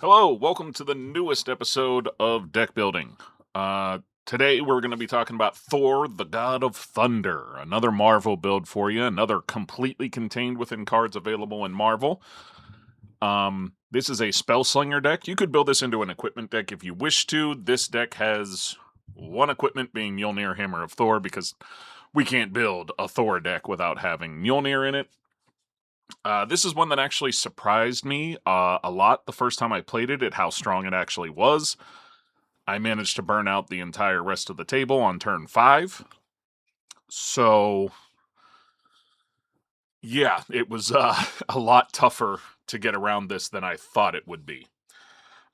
Hello, welcome to the newest episode of Deck Building. Today we're going to be talking about Thor, the God of Thunder, another Marvel build for you, another completely contained within cards available in Marvel. This is a spell slinger deck. You could build this into an equipment deck if you wish to. This deck has one equipment being Mjolnir Hammer of Thor because we can't build a Thor deck without having Mjolnir in it. This is one that actually surprised me a lot the first time I played it at how strong it actually was. I managed to burn out the entire rest of the table on turn 5. So, yeah, it was a lot tougher to get around this than I thought it would be.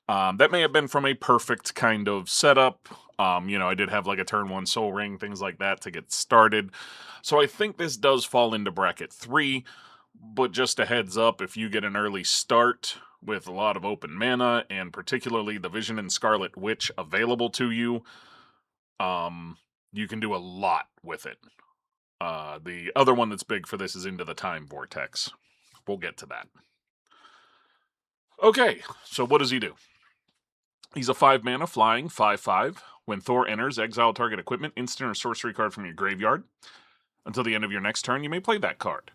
That may have been from a perfect kind of setup. I did have like a turn 1 soul ring, things like that to get started. So I think this does fall into bracket 3. But just a heads up, if you get an early start with a lot of open mana, and particularly the Vision and Scarlet Witch available to you, you can do a lot with it. The other one that's big for this is Into the Time Vortex. We'll get to that. Okay, so what does he do? He's a 5 mana flying 5/5. When Thor enters, exile target equipment, instant or sorcery card from your graveyard. Until the end of your next turn, you may play that card.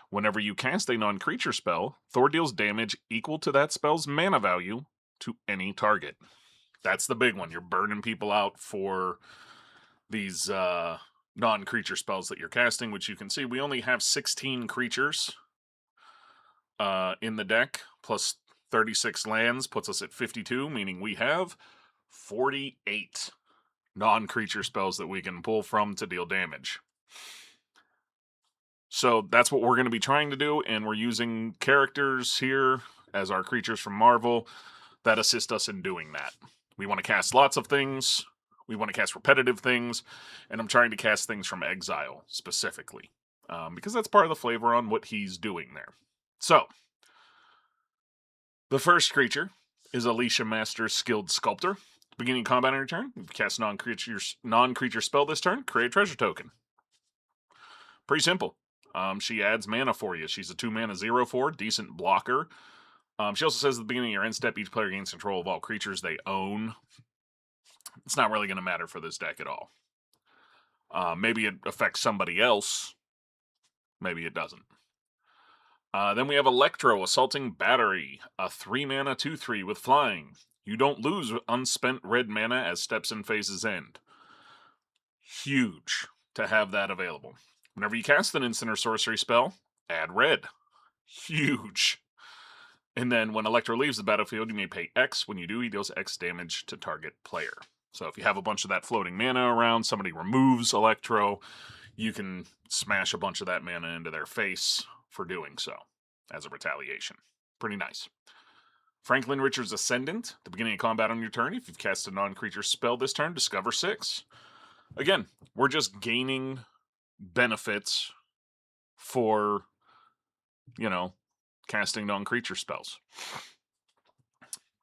Whenever you cast a non-creature spell, Thor deals damage equal to that spell's mana value to any target. That's the big one. You're burning people out for these non-creature spells that you're casting, which you can see we only have 16 creatures in the deck, plus 36 lands puts us at 52, meaning we have 48 non-creature spells that we can pull from to deal damage. So that's what we're going to be trying to do, and we're using characters here as our creatures from Marvel that assist us in doing that. We want to cast lots of things, we want to cast repetitive things, and I'm trying to cast things from Exile specifically, because that's part of the flavor on what he's doing there. So, the first creature is Alicia Master's Skilled Sculptor. Beginning combat on your turn, if you cast non-creature spell this turn, create a treasure token. Pretty simple. She adds mana for you. She's a 2 mana 0/4, decent blocker. She also says at the beginning of your end step, each player gains control of all creatures they own. It's not really going to matter for this deck at all. Maybe it affects somebody else. Maybe it doesn't. Then we have Electro, Assaulting Battery, a 3 mana 2/3 with flying. You don't lose unspent red mana as steps and phases end. Huge to have that available. Whenever you cast an instant or sorcery spell, add red. Huge. And then when Electro leaves the battlefield, you may pay X. When you do, he deals X damage to target player. So if you have a bunch of that floating mana around, somebody removes Electro, you can smash a bunch of that mana into their face for doing so as a retaliation. Pretty nice. Franklin Richards Ascendant. At the beginning of combat on your turn, if you've cast a non-creature spell this turn, discover 6. Again, we're just gaining benefits for, casting non-creature spells.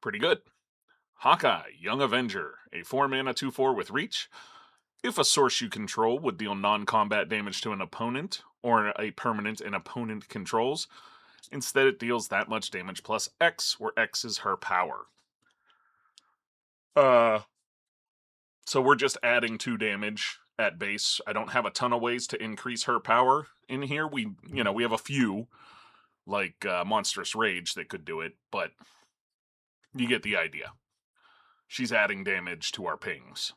Pretty good. Hawkeye, Young Avenger, a 4 mana 2/4 with reach. If a source you control would deal non-combat damage to an opponent or a permanent an opponent controls, instead it deals that much damage plus X, where X is her power. So we're just adding 2 damage at base. I don't have a ton of ways to increase her power in here. We have a few, like Monstrous Rage that could do it, but you get the idea. She's adding damage to our pings.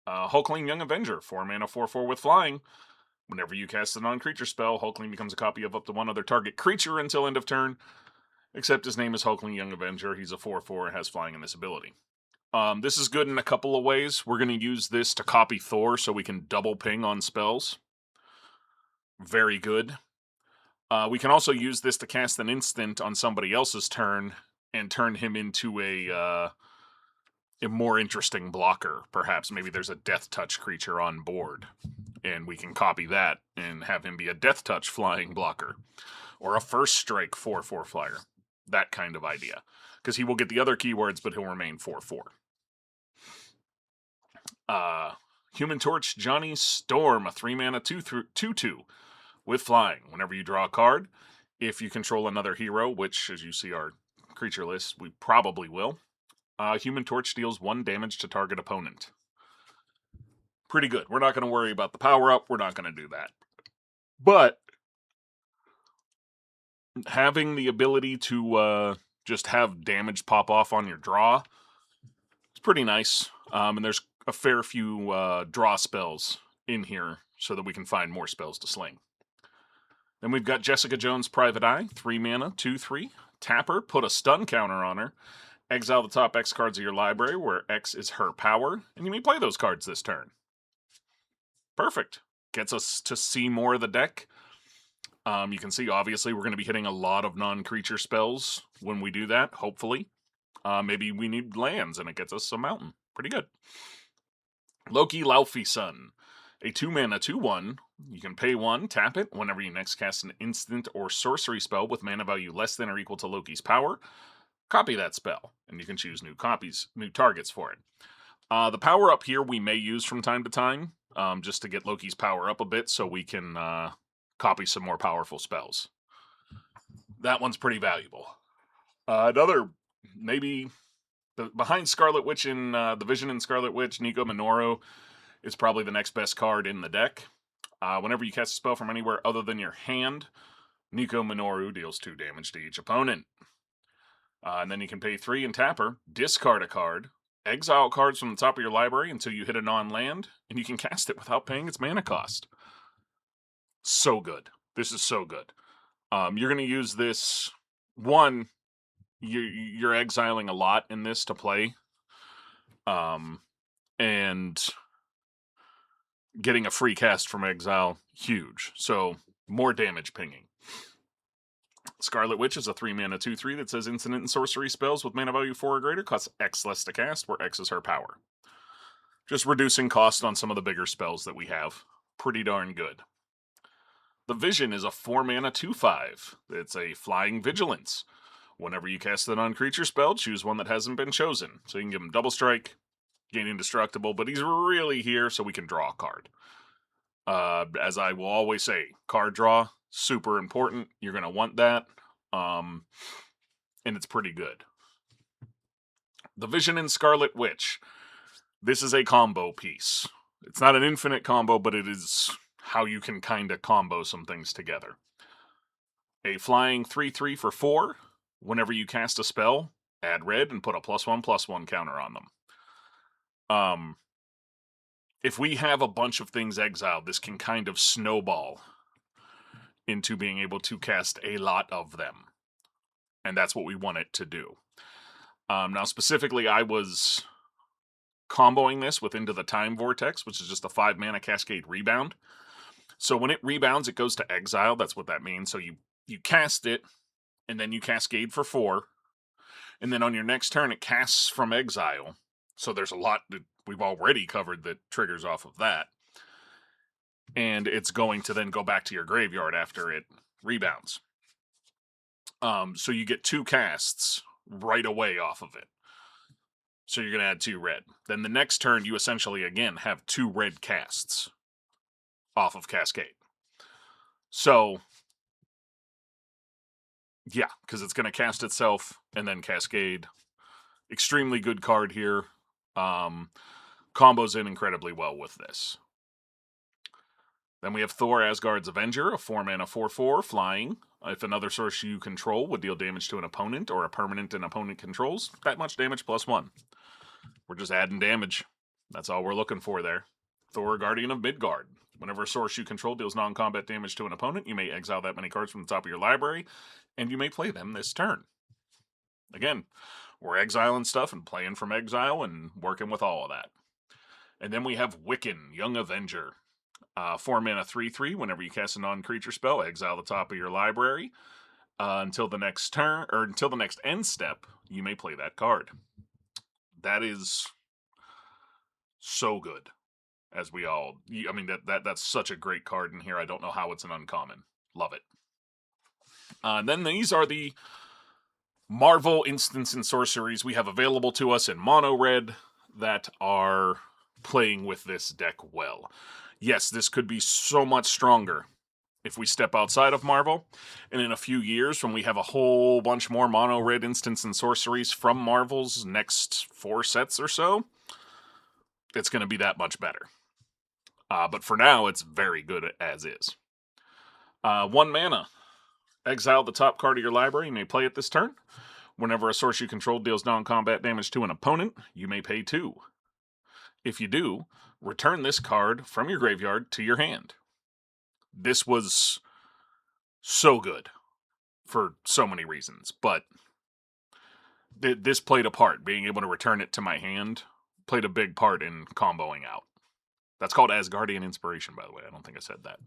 Hulkling Young Avenger, 4 mana 4/4 with flying. Whenever you cast a non-creature spell, Hulkling becomes a copy of up to one other target creature until end of turn, except his name is Hulkling Young Avenger. He's a 4/4 and has flying in this ability. This is good in a couple of ways. We're going to use this to copy Thor so we can double ping on spells. Very good. We can also use this to cast an instant on somebody else's turn and turn him into a more interesting blocker, perhaps. Maybe there's a Death Touch creature on board, and we can copy that and have him be a Death Touch flying blocker, or a First Strike 4/4 flyer. That kind of idea. Because he will get the other keywords, but he'll remain 4/4. Human Torch Johnny Storm, a 3 mana 2/2 with flying. Whenever you draw a card, if you control another hero, which, as you see, are creature list, we probably will. Human Torch deals 1 damage to target opponent. Pretty good. We're not going to worry about the power-up. We're not going to do that. But having the ability to just have damage pop off on your draw is pretty nice. And there's a fair few draw spells in here so that we can find more spells to sling. Then we've got Jessica Jones' Private Eye, 3 mana, 2/3. Tap her, put a stun counter on her. Exile the top X cards of your library, where X is her power, and you may play those cards this turn. Perfect. Gets us to see more of the deck. You can see, obviously, we're going to be hitting a lot of non-creature spells when we do that, hopefully. Maybe we need lands, and it gets us a mountain. Pretty good. Loki Laufey Sun. A 2 mana, 2/1. You can pay 1, tap it. Whenever you next cast an instant or sorcery spell with mana value less than or equal to Loki's power, copy that spell, and you can choose new targets for it. The power up here we may use from time to time, just to get Loki's power up a bit so we can copy some more powerful spells. That one's pretty valuable. Another, maybe, behind Scarlet Witch and the Vision and Scarlet Witch, Nico Minoru is probably the next best card in the deck. Whenever you cast a spell from anywhere other than your hand, Nico Minoru deals 2 damage to each opponent. And then you can pay 3 and tap her, discard a card, exile cards from the top of your library until you hit a non-land, and you can cast it without paying its mana cost. So good. This is so good. You're going to use this, one, you're exiling a lot in this to play, and getting a free cast from exile, huge. So, more damage pinging. Scarlet Witch is a 3 mana 2/3 that says instant and sorcery spells with mana value 4 or greater costs X less to cast, where X is her power. Just reducing cost on some of the bigger spells that we have. Pretty darn good. The Vision is a 4 mana 2/5. It's a flying vigilance. Whenever you cast a non-creature spell, choose one that hasn't been chosen. So you can give him double strike, gain indestructible, but he's really here so we can draw a card. As I will always say, card draw, super important. You're going to want that. And it's pretty good. The Vision and Scarlet Witch. This is a combo piece. It's not an infinite combo, but it is how you can kind of combo some things together. A flying 3/3 for 4. Whenever you cast a spell, add red and put a +1/+1 counter on them. If we have a bunch of things exiled, this can kind of snowball into being able to cast a lot of them. And that's what we want it to do. Now, specifically, I was comboing this with Into the Time Vortex, which is just a 5 mana Cascade Rebound. So when it rebounds, it goes to exile. That's what that means. So you cast it, and then you Cascade for 4. And then on your next turn, it casts from exile. So there's a lot that we've already covered that triggers off of that. And it's going to then go back to your graveyard after it rebounds. So you get 2 casts right away off of it. So you're going to add 2 red. Then the next turn, you essentially, again, have 2 red casts off of Cascade. So, yeah, because it's going to cast itself and then Cascade. Extremely good card here. Combos in incredibly well with this. Then we have Thor, Asgard's Avenger, a 4 mana 4/4, flying. If another source you control would deal damage to an opponent or a permanent an opponent controls, that much damage +1. We're just adding damage. That's all we're looking for there. Thor, Guardian of Midgard. Whenever a source you control deals non-combat damage to an opponent, you may exile that many cards from the top of your library, and you may play them this turn. Again, we're exiling stuff and playing from exile and working with all of that. And then we have Wiccan, Young Avenger. 4 mana 3/3. Whenever you cast a non-creature spell, exile the top of your library. Until the next turn, or until the next end step, you may play that card. That is so good. As we all, I mean, that's such a great card in here. I don't know how it's an uncommon. Love it. And then these are the Marvel instants and sorceries we have available to us in mono red that are playing with this deck well. Yes, this could be so much stronger if we step outside of Marvel, and in a few years when we have a whole bunch more mono red instants and sorceries from Marvel's next 4 sets or so, it's going to be that much better. But for now, it's very good as is. 1 mana. Exile the top card of your library. You may play it this turn. Whenever a source you control deals non-combat damage to an opponent, you may pay 2. If you do, return this card from your graveyard to your hand. This was so good for so many reasons, but this played a part. Being able to return it to my hand played a big part in comboing out. That's called Asgardian Inspiration, by the way. I don't think I said that.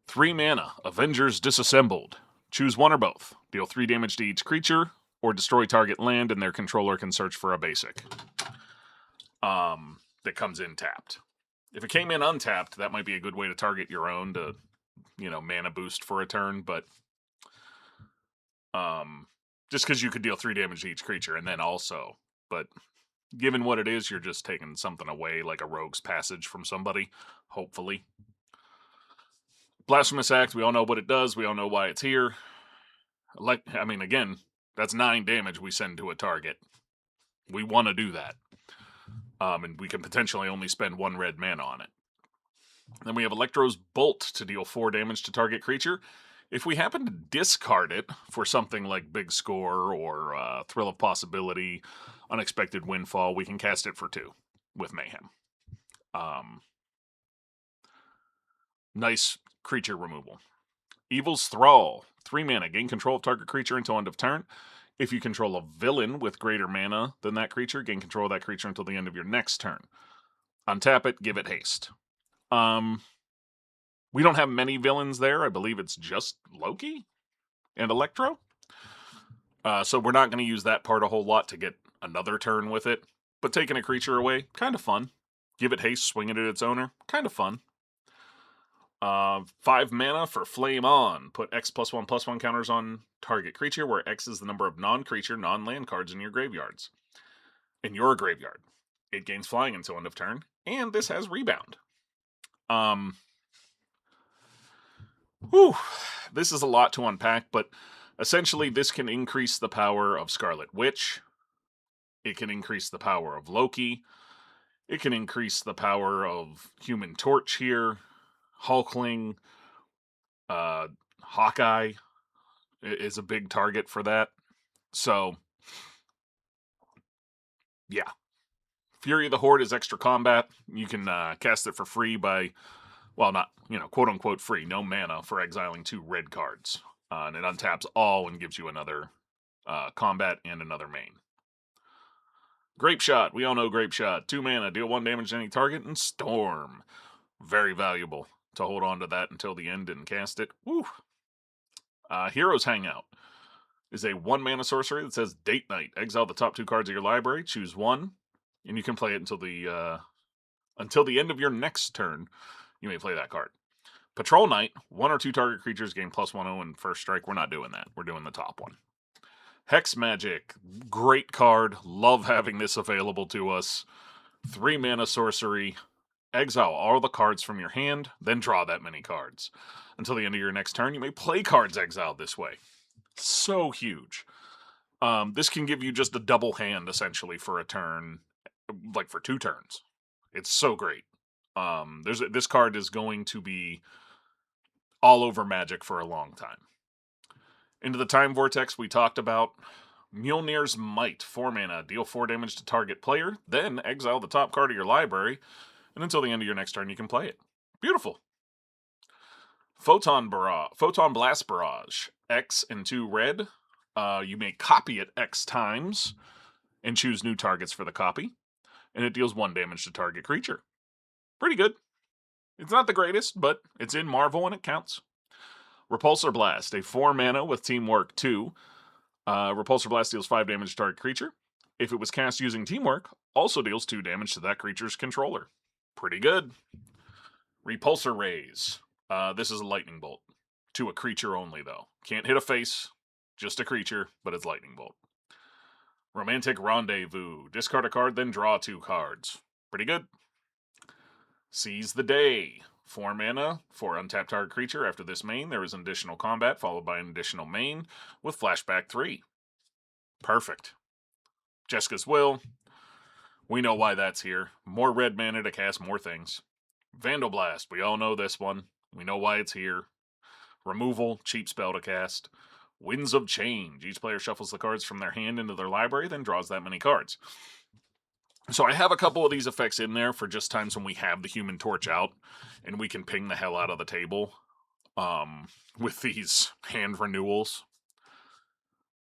3 mana, Avengers Disassembled. Choose one or both. Deal 3 damage to each creature, or destroy target land, and their controller can search for a basic. That comes in tapped. If it came in untapped, that might be a good way to target your own to, mana boost for a turn, but just because you could deal 3 damage to each creature, and then also, but given what it is, you're just taking something away, like a rogue's passage from somebody, hopefully. Blasphemous Act, we all know what it does, we all know why it's here. Again, that's 9 damage we send to a target. We want to do that. And we can potentially only spend 1 red mana on it. Then we have Electro's Bolt to deal 4 damage to target creature. If we happen to discard it for something like Big Score or Thrill of Possibility, Unexpected Windfall, we can cast it for 2 with Mayhem. Nice creature removal. Evil's Thrall. 3 mana. Gain control of target creature until end of turn. If you control a villain with greater mana than that creature, gain control of that creature until the end of your next turn. Untap it, give it haste. We don't have many villains there. I believe it's just Loki and Electro. So we're not going to use that part a whole lot to get another turn with it. But taking a creature away, kind of fun. Give it haste, swing it at its owner, kind of fun. 5 mana for Flame On. Put X +1/+1 counters on target creature, where X is the number of non-creature, non-land cards in your graveyards. In your graveyard. It gains flying until end of turn, and this has rebound. This is a lot to unpack, but essentially this can increase the power of Scarlet Witch. It can increase the power of Loki. It can increase the power of Human Torch here. Hulkling, Hawkeye is a big target for that. So, yeah. Fury of the Horde is extra combat. You can cast it for free by, well, not, quote-unquote free, no mana for exiling 2 red cards. And it untaps all and gives you another combat and another main. Grape Shot. We all know Grape Shot. 2 mana, deal 1 damage to any target, and Storm. Very valuable to hold on to that until the end and cast it. Woo! Heroes Hangout is a 1 mana sorcery that says Date Night. Exile the top 2 cards of your library, choose 1, and you can play it until the end of your next turn. You may play that card. Patrol Night, 1 or 2 target creatures gain +1/+0 and first strike. We're not doing that. We're doing the top one. Hex Magic, great card. Love having this available to us. 3 mana sorcery. Exile all the cards from your hand, then draw that many cards. Until the end of your next turn, you may play cards exiled this way. So huge. This can give you just a double hand, essentially, for a turn, like for 2 turns. It's so great. This card is going to be all over Magic for a long time. Into the Time Vortex, we talked about Mjolnir's Might. 4 mana, deal 4 damage to target player, then exile the top card of your library, and until the end of your next turn, you can play it. Beautiful. Photon Blast Barrage. X and 2 red. You may copy it X times and choose new targets for the copy. And it deals 1 damage to target creature. Pretty good. It's not the greatest, but it's in Marvel and it counts. Repulsor Blast. A 4 mana with Teamwork 2. Repulsor Blast deals 5 damage to target creature. If it was cast using Teamwork, also deals 2 damage to that creature's controller. Pretty good. Repulsor Rays. This is a lightning bolt. To a creature only, though. Can't hit a face. Just a creature, but it's lightning bolt. Romantic Rendezvous. Discard a card, then draw 2 cards. Pretty good. Seize the Day. 4 mana for untapped target creature. After this main, there is an additional combat, followed by an additional main with flashback 3. Perfect. Jessica's Will. We know why that's here. More red mana to cast more things. Vandal Blast. We all know this one. We know why it's here. Removal. Cheap spell to cast. Winds of Change. Each player shuffles the cards from their hand into their library, then draws that many cards. So I have a couple of these effects in there for just times when we have the Human Torch out, and we can ping the hell out of the table with these hand renewals.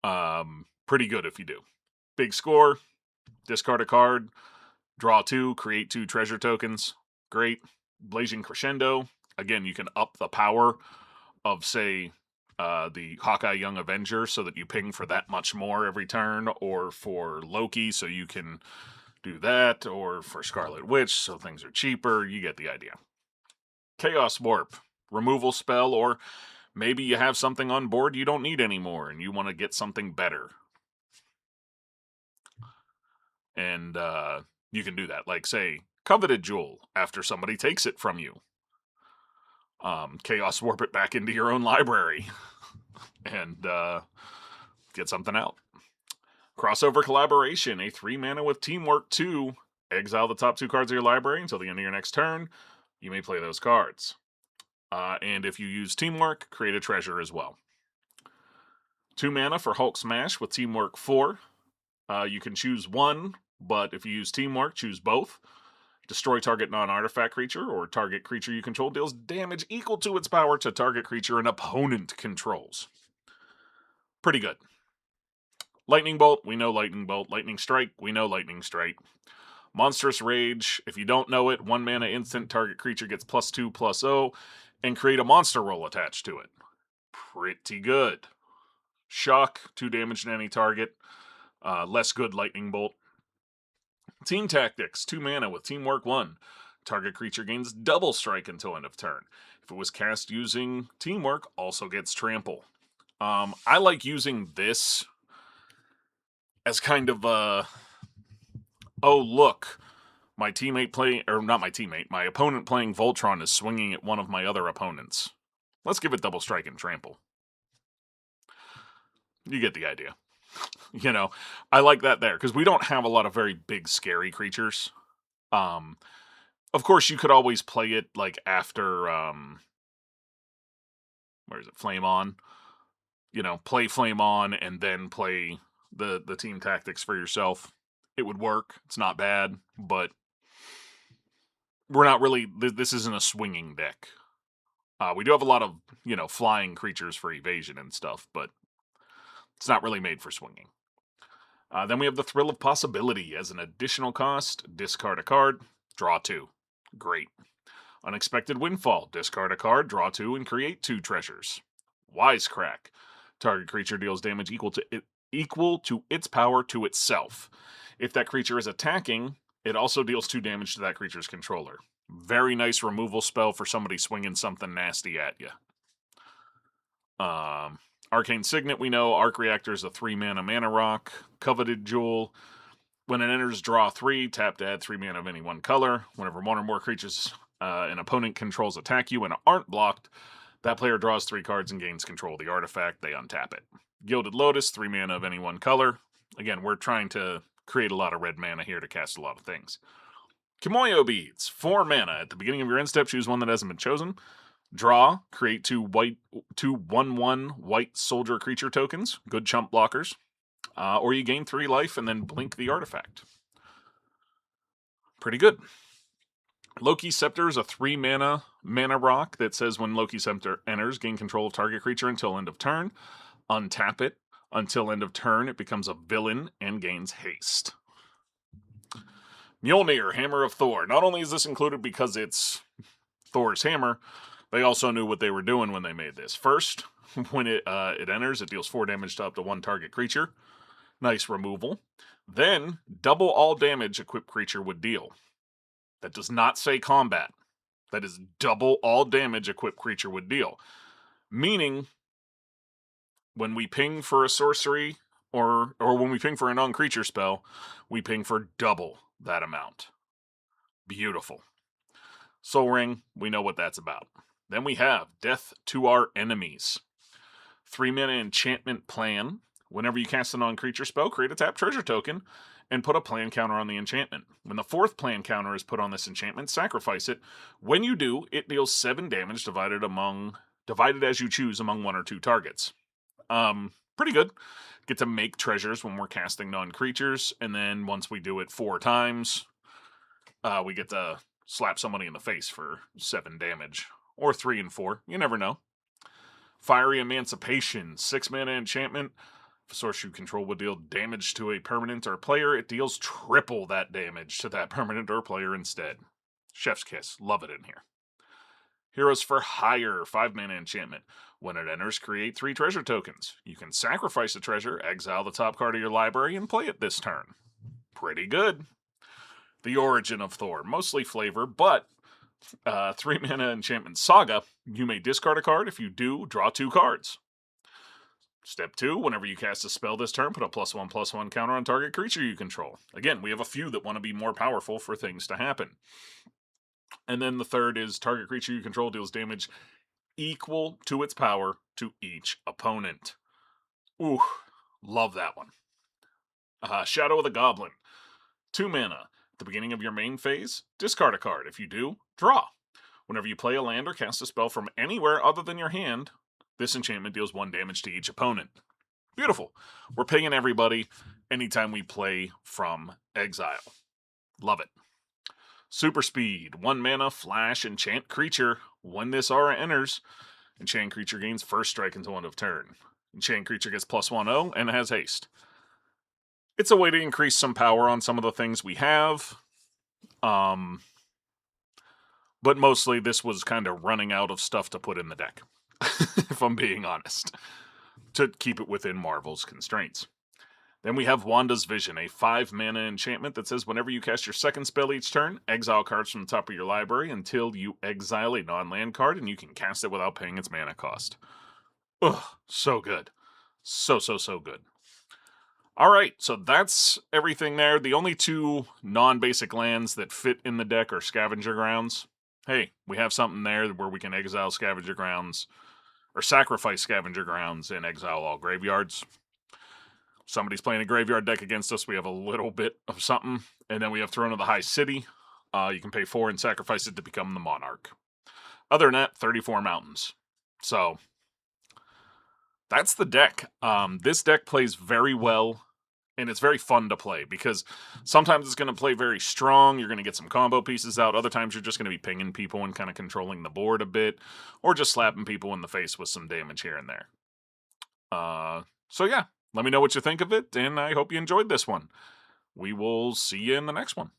Pretty good if you do. Big score, discard a card, draw 2, create 2 treasure tokens. Great. Blazing Crescendo. Again, you can up the power of, say, the Hawkeye Young Avenger so that you ping for that much more every turn, or for Loki so you can do that, or for Scarlet Witch so things are cheaper. You get the idea. Chaos Warp. Removal spell, or maybe you have something on board you don't need anymore and you want to get something better. And you can do that. Like, say, Coveted Jewel after somebody takes it from you. Chaos Warp it back into your own library and get something out. Crossover Collaboration, a 3 mana with Teamwork 2. Exile the top 2 cards of your library until the end of your next turn. You may play those cards. And if you use Teamwork, create a treasure as well. 2 mana for Hulk Smash with Teamwork 4. You can choose one, but if you use Teamwork, choose both. Destroy target non-artifact creature, or target creature you control deals damage equal to its power to target creature an opponent controls. Pretty good. Lightning Bolt, we know Lightning Bolt. Lightning Strike, we know Lightning Strike. Monstrous Rage, if you don't know it, 1 mana instant, target creature gets +2/+0, and create a monster roll attached to it. Pretty good. Shock, 2 damage to any target. Less good Lightning Bolt. Team Tactics, 2 mana with Teamwork 1. Target creature gains double strike until end of turn. If it was cast using Teamwork, also gets Trample. I like using this as kind of a, oh look, my opponent playing Voltron is swinging at one of my other opponents. Let's give it double strike and trample. You get the idea. You know, I like that there, because we don't have a lot of very big, scary creatures. Of course, you could always play it, like, after, Flame On? You know, play Flame On, and then play the Team Tactics for yourself. It would work. It's not bad, but we're not really, this isn't a swinging deck. We do have a lot of, flying creatures for evasion and stuff, but it's not really made for swinging. Then we have the Thrill of Possibility. As an additional cost, discard a card, draw 2. Great. Unexpected Windfall. Discard a card, draw 2, and create 2 treasures. Wisecrack. Target creature deals damage equal to its power to itself. If that creature is attacking, it also deals 2 damage to that creature's controller. Very nice removal spell for somebody swinging something nasty at you. Arcane Signet, we know. Arc Reactor is a 3 mana rock. Coveted Jewel. When it enters, draw 3. Tap to add 3 mana of any one color. Whenever one or more creatures an opponent controls attack you and aren't blocked, that player draws 3 cards and gains control of the artifact. They untap it. Gilded Lotus, 3 mana of any one color. Again, we're trying to create a lot of red mana here to cast a lot of things. Kimoyo Beads, 4 mana. At the beginning of your end step, choose one that hasn't been chosen. Draw, create 2 1/1 white soldier creature tokens. Good chump blockers. Or you gain 3 life and then blink the artifact. Pretty good. Loki Scepter is a 3 mana rock that says when Loki Scepter enters, gain control of target creature until end of turn. Untap it. Until end of turn, it becomes a villain and gains haste. Mjolnir, Hammer of Thor. Not only is this included because it's Thor's hammer, they also knew what they were doing when they made this. First, when it enters, it deals 4 damage to up to 1 target creature. Nice removal. Then, double all damage equipped creature would deal. That does not say combat. That is double all damage equipped creature would deal. Meaning, when we ping for a sorcery, or when we ping for a non-creature spell, we ping for double that amount. Beautiful. Soul Ring, we know what that's about. Then we have Death to Our Enemies. 3-mana enchantment plan. Whenever you cast a non-creature spell, create a tap treasure token and put a plan counter on the enchantment. When the 4th plan counter is put on this enchantment, sacrifice it. When you do, it deals 7 damage divided as you choose among 1 or 2 targets. Pretty good. Get to make treasures when we're casting non-creatures, and then once we do it 4 times, we get to slap somebody in the face for 7 damage. Or 3 and 4. You never know. Fiery Emancipation. 6-mana enchantment. If a source you control would deal damage to a permanent or player, it deals triple that damage to that permanent or player instead. Chef's kiss. Love it in here. Heroes for Hire. 5-mana enchantment. When it enters, create 3 treasure tokens. You can sacrifice a treasure, exile the top card of your library, and play it this turn. Pretty good. The Origin of Thor. Mostly flavor, but 3-mana enchantment Saga. You may discard a card. If you do, draw 2 cards. Step 2, whenever you cast a spell this turn, put a +1/+1 counter on target creature you control. Again, we have a few that want to be more powerful for things to happen. And then the third is target creature you control deals damage equal to its power to each opponent. Ooh, love that one. Shadow of the Goblin. 2 mana. At the beginning of your main phase, discard a card. If you do, draw. Whenever you play a land or cast a spell from anywhere other than your hand, this enchantment deals 1 damage to each opponent. Beautiful. We're paying everybody anytime we play from exile. Love it. Super Speed. 1 mana, flash, enchant creature. When this aura enters, enchant creature gains first strike until end of turn. Enchant creature gets +1/+0 and has haste. It's a way to increase some power on some of the things we have. But mostly this was kind of running out of stuff to put in the deck, if I'm being honest, to keep it within Marvel's constraints. Then we have Wanda's Vision, a 5-mana enchantment that says whenever you cast your second spell each turn, exile cards from the top of your library until you exile a non-land card, and you can cast it without paying its mana cost. Ugh, so good. So good. Alright, so that's everything there. The only 2 non-basic lands that fit in the deck are Scavenger Grounds. Hey, we have something there where we can exile Scavenger Grounds, or sacrifice Scavenger Grounds and exile all graveyards. Somebody's playing a graveyard deck against us, we have a little bit of something. And then we have Throne of the High City. You can pay 4 and sacrifice it to become the Monarch. Other than that, 34 mountains. So, that's the deck. This deck plays very well, and it's very fun to play, because sometimes it's going to play very strong, you're going to get some combo pieces out, other times you're just going to be pinging people and kind of controlling the board a bit, or just slapping people in the face with some damage here and there. So yeah, let me know what you think of it, and I hope you enjoyed this one. We will see you in the next one.